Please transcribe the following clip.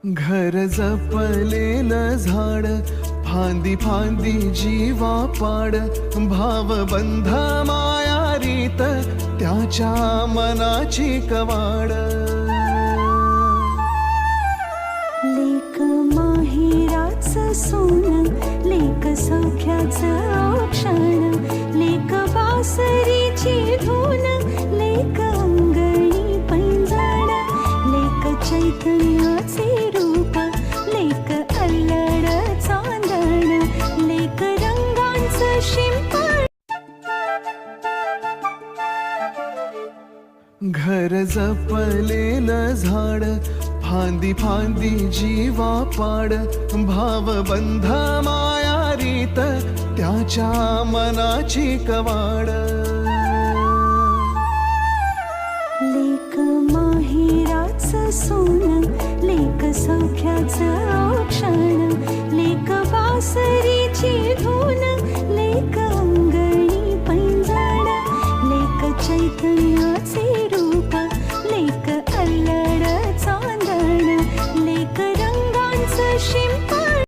घर जपलेलं झाड, फांदी फांदी जीवा पाड, भावबंध माया रीत त्याच्या मनाची कवाड. लेक माहेराचं सोनं, लेक सौख्याचं औक्षण, लेक बासरीची धून, लेक अंगणी पैंजण, लेक चैतन्याचे रूप, लेक अल्लड चांदण, लेक रंगांचं शिंपण. घर जपलेलं झाड, फांदी फांदी जीवा पाड, भावबंध माया रीत त्याच्या मनाची कवाड. लेक माहेराचं सोनं, लेक सौख्याचं औक्षण, लेक बासरीची धून,